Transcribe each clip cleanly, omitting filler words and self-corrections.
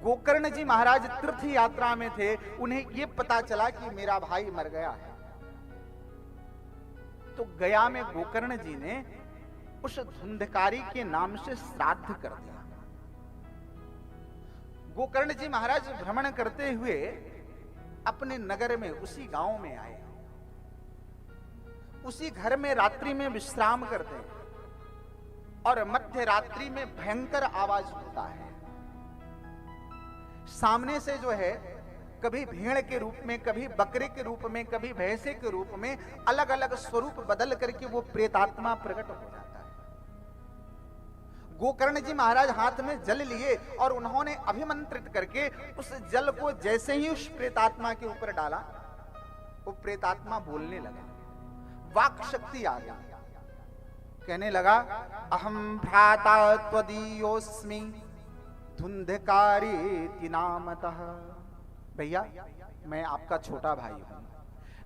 गोकर्ण जी महाराज तीर्थ यात्रा में थे, उन्हें यह पता चला कि मेरा भाई मर गया है। तो गया में गोकर्ण जी ने उस धुंधकारी के नाम से श्राद्ध कर दिया। गोकर्ण जी महाराज भ्रमण करते हुए अपने नगर में, उसी गांव में आए। उसी घर में रात्रि में विश्राम करते हैं और मध्य रात्रि में भयंकर आवाज होता है। सामने से जो है, कभी भेड़ के रूप में, कभी बकरे के रूप में, कभी भैंसे के रूप में, अलग अलग स्वरूप बदल करके वो प्रेतात्मा प्रकट हो जाता है। गोकर्ण जी महाराज हाथ में जल लिए और उन्होंने अभिमंत्रित करके उस जल को जैसे ही उस प्रेतात्मा के ऊपर डाला, वो प्रेतात्मा बोलने लगा, वाक शक्ति आ गई। कहने लगा, अहम भ्राता त्वदीयोस्मि धुंधकारी नामतः। भैया, मैं आपका छोटा भाई हूं,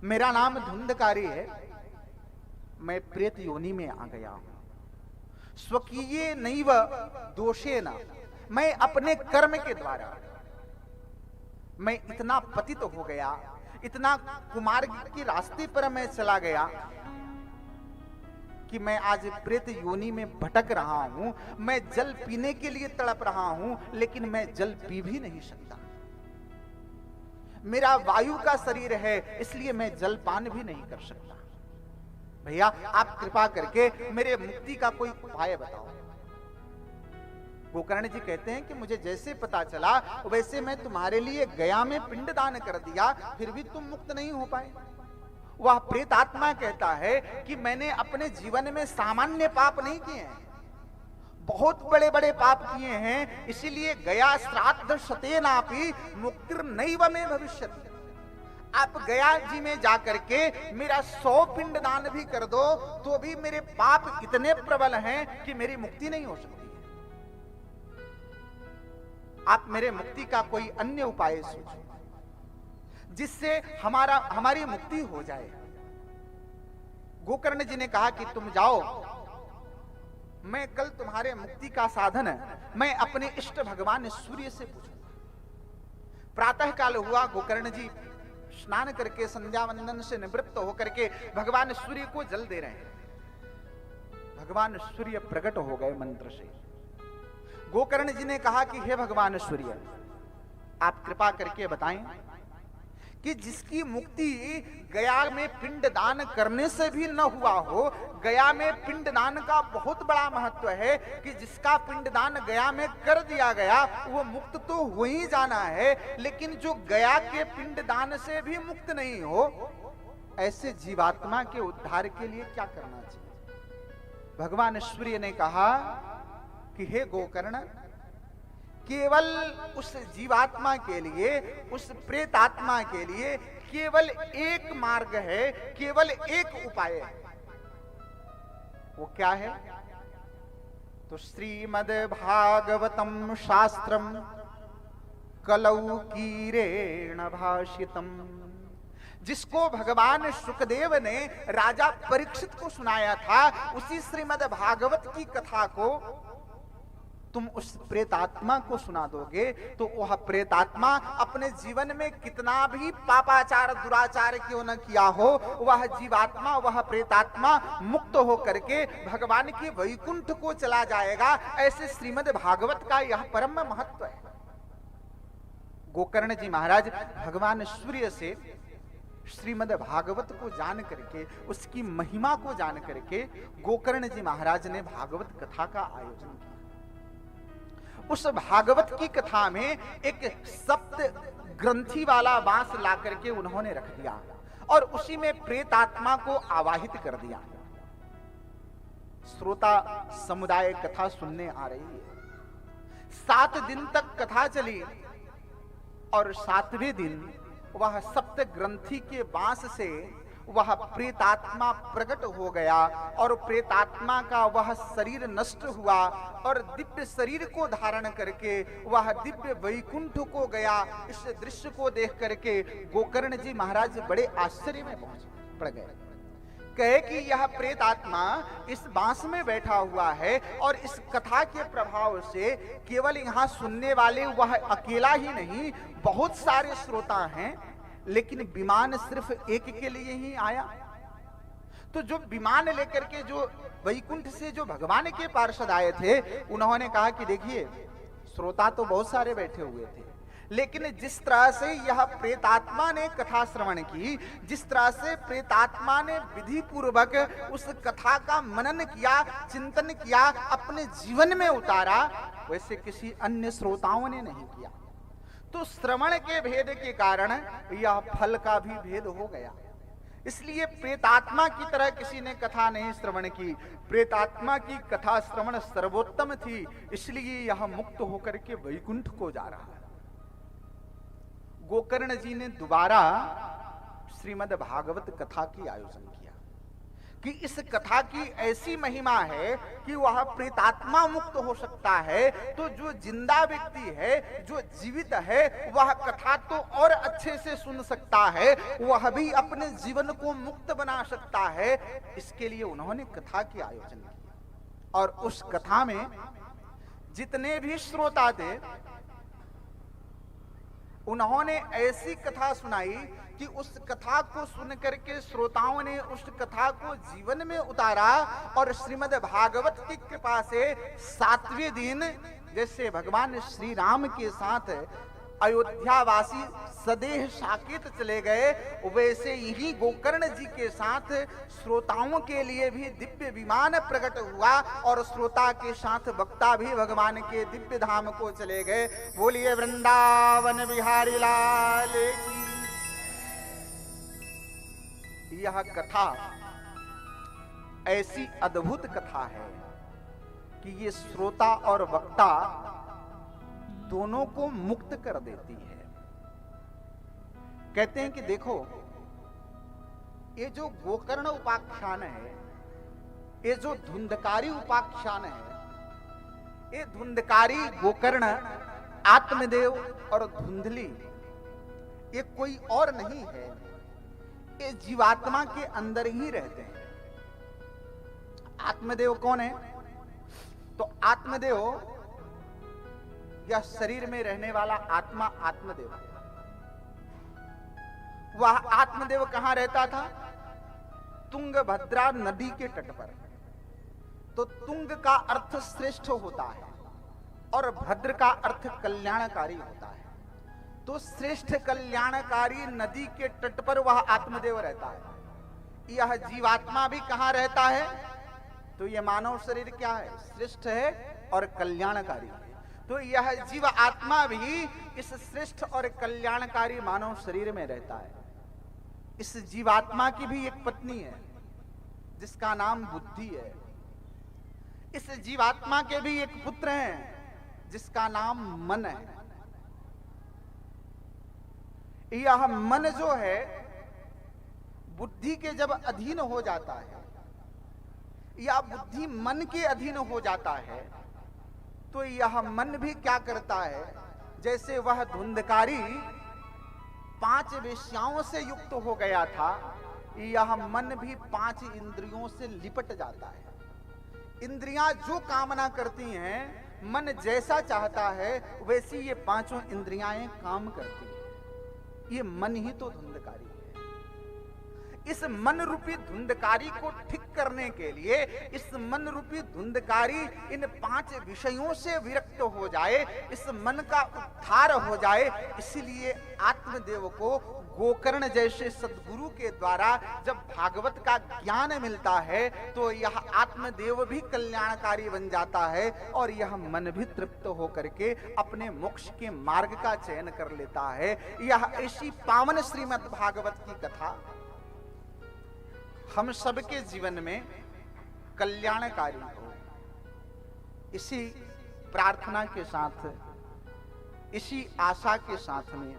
मेरा नाम धुंधकारी है, मैं प्रेत योनि में आ गया हूं। स्वकीय नैव दोषेन, मैं अपने कर्म के द्वारा मैं इतना पतित हो गया, इतना कुमार्ग के रास्ते पर मैं चला गया कि मैं आज प्रेत योनि में भटक रहा हूं। मैं जल पीने के लिए तड़प रहा हूं, लेकिन मैं जल पी भी नहीं सकता। मेरा वायु का शरीर है, इसलिए मैं जलपान भी नहीं कर सकता। भैया, आप कृपा करके मेरे मुक्ति का कोई उपाय बताओ। गोकर्ण जी कहते हैं कि मुझे जैसे पता चला वैसे मैं तुम्हारे लिए गया में पिंडदान कर दिया, फिर भी तुम मुक्त नहीं हो पाए। वह प्रेतात्मा कहता है कि मैंने अपने जीवन में सामान्य पाप नहीं किए हैं, बहुत बड़े बड़े पाप किए हैं, इसीलिए गया श्राद्ध शतेनापि मुक्तिर्नैव में भविष्यति। आप गया जी में जाकर के मेरा 100 पिंडदान भी कर दो तो भी मेरे पाप इतने प्रबल हैं कि मेरी मुक्ति नहीं हो सकती है। आप मेरे मुक्ति का कोई अन्य उपाय सोचो जिससे हमारी मुक्ति हो जाए। गोकर्ण जी ने कहा कि तुम जाओ, मैं कल तुम्हारे मुक्ति का साधन मैं अपने इष्ट भगवान सूर्य से पूछूंगा। प्रातः काल हुआ, गोकर्ण जी स्नान करके संध्या वंदन से निवृत्त होकर के भगवान सूर्य को जल दे रहे हैं। भगवान सूर्य प्रकट हो गए मंत्र से। गोकर्ण जी ने कहा कि हे भगवान सूर्य, आप कृपा करके बताएं कि जिसकी मुक्ति गया में पिंडदान करने से भी न हुआ हो। गया में पिंडदान का बहुत बड़ा महत्व है कि जिसका पिंडदान गया में कर दिया गया वो मुक्त तो हो ही जाना है, लेकिन जो गया के पिंडदान से भी मुक्त नहीं हो, ऐसे जीवात्मा के उद्धार के लिए क्या करना चाहिए। भगवान सूर्य ने कहा कि हे गोकर्ण, केवल उस जीवात्मा के लिए, उस प्रेतात्मा के लिए केवल एक मार्ग है, केवल एक उपाय है। वो क्या है? तो श्रीमद् भागवतम शास्त्रम कलौकीरेण भाषितम, जिसको भगवान शुकदेव ने राजा परीक्षित को सुनाया था, उसी श्रीमद् भागवत की कथा को तुम उस प्रेतात्मा को सुना दोगे तो वह प्रेतात्मा अपने जीवन में कितना भी पापाचार दुराचार क्यों न किया हो, वह जीवात्मा, वह प्रेतात्मा मुक्त हो करके भगवान के वैकुंठ को चला जाएगा। ऐसे श्रीमद् भागवत का यह परम महत्व है। गोकर्ण जी महाराज भगवान सूर्य से श्रीमद् भागवत को जान करके, उसकी महिमा को जान करके गोकर्ण जी महाराज ने भागवत कथा का आयोजन किया। उस भागवत की कथा में एक सप्त ग्रंथि वाला बांस ला करके उन्होंने रख दिया और उसी में प्रेतात्मा को आवाहित कर दिया। श्रोता समुदाय कथा सुनने आ रही है। 7 दिन तक कथा चली और 7वें दिन वह सप्त ग्रंथि के बांस से वह प्रेतात्मा प्रकट हो गया और प्रेतात्मा का वह शरीर नष्ट हुआ और दिव्य शरीर को धारण करके वह दिव्य वैकुंठ को गया। इस दृश्य को देख करके गोकर्ण जी महाराज बड़े आश्चर्य में पड़ गए कहे कि यह प्रेत आत्मा इस बांस में बैठा हुआ है और इस कथा के प्रभाव से केवल यहाँ सुनने वाले वह अकेला ही नहीं, बहुत सारे श्रोता हैं, लेकिन विमान सिर्फ एक के लिए ही आया। तो जो विमान लेकर के जो वैकुंठ से जो भगवान के पार्षद आए थे, उन्होंने कहा कि देखिए श्रोता तो बहुत सारे बैठे हुए थे, लेकिन जिस तरह से यह प्रेतात्मा ने कथा श्रवण की, जिस तरह से प्रेतात्मा ने विधि पूर्वक उस कथा का मनन किया, चिंतन किया, अपने जीवन में उतारा, वैसे किसी अन्य श्रोताओं ने नहीं किया। तो श्रवण के भेद के कारण यह फल का भी भेद हो गया। इसलिए प्रेतात्मा की तरह किसी ने कथा नहीं श्रवण की, प्रेतात्मा की कथा श्रवण सर्वोत्तम थी, इसलिए यह मुक्त होकर के वैकुंठ को जा रहा है। गोकर्ण जी ने दोबारा श्रीमद् भागवत कथा की आयोजन किया कि इस कथा की ऐसी महिमा है कि वह प्रेतात्मा मुक्त हो सकता है, तो जो जिंदा व्यक्ति है, जो जीवित है, वह कथा तो और अच्छे से सुन सकता है, वह भी अपने जीवन को मुक्त बना सकता है। इसके लिए उन्होंने कथा की आयोजन किया और उस कथा में जितने भी श्रोता थे, उन्होंने ऐसी कथा सुनाई कि उस कथा को सुनकर के श्रोताओं ने उस कथा को जीवन में उतारा और श्रीमद् भागवत की कृपा से 7वें दिन जैसे भगवान श्री राम के साथ अयोध्यावासी सदेह साकेत चले गए, वैसे यही गोकर्ण जी के साथ श्रोताओं के लिए भी दिव्य विमान प्रकट हुआ और श्रोता के साथ वक्ता भी भगवान के दिव्य धाम को चले गए। बोलिए वृंदावन बिहारी लाल की। यह कथा ऐसी अद्भुत कथा है कि ये श्रोता और वक्ता दोनों को मुक्त कर देती है। कहते हैं कि देखो, ये जो गोकर्ण उपाख्यान है, ये जो धुंधकारी उपाख्यान है, ये धुंधकारी गोकर्ण, आत्मदेव और धुंधली ये कोई और नहीं है, ये जीवात्मा के अंदर ही रहते हैं। आत्मदेव कौन है? तो आत्मदेव या शरीर में रहने वाला आत्मा आत्मदेव है। वह आत्मदेव कहां रहता था? तुंगभद्रा नदी के तट पर। तो तुंग का अर्थ श्रेष्ठ होता है और भद्र का अर्थ कल्याणकारी होता है। तो श्रेष्ठ कल्याणकारी नदी के तट पर वह आत्मदेव रहता है। यह जीवात्मा भी कहां रहता है? तो यह मानव शरीर क्या है? श्रेष्ठ है और कल्याणकारी है। तो यह जीव आत्मा भी इस श्रेष्ठ और कल्याणकारी मानव शरीर में रहता है। इस जीवात्मा की भी एक पत्नी है जिसका नाम बुद्धि है। इस जीवात्मा के भी एक पुत्र हैं जिसका नाम मन है। यह मन जो है बुद्धि के जब अधीन हो जाता है या बुद्धि मन के अधीन हो जाता है, तो यह मन भी क्या करता है? जैसे वह धुंधकारी 5 वेश्याओं से युक्त हो गया था, यह मन भी 5 इंद्रियों से लिपट जाता है। इंद्रियां जो कामना करती हैं, मन जैसा चाहता है वैसी ये 5 इंद्रियां काम करती हैं। ये मन ही तो धुंधकारी है। इस मन रूपी धुंधकारी को ठीक करने के लिए, इस मन रूपी धुंधकारी इन 5 विषयों से विरक्त हो जाए, इस मन का उद्धार हो जाए, इसलिए आत्मदेव को गोकर्ण जैसे सद्गुरु के द्वारा जब भागवत का ज्ञान मिलता है, तो यह आत्मदेव भी कल्याणकारी बन जाता है और यह मन भी तृप्त होकर के अपने मोक्ष के मार्ग का चयन कर लेता है। यह ऐसी पावन श्रीमद् भागवत की कथा हम सबके जीवन में कल्याणकारी हो, इसी प्रार्थना के साथ, इसी आशा के साथ में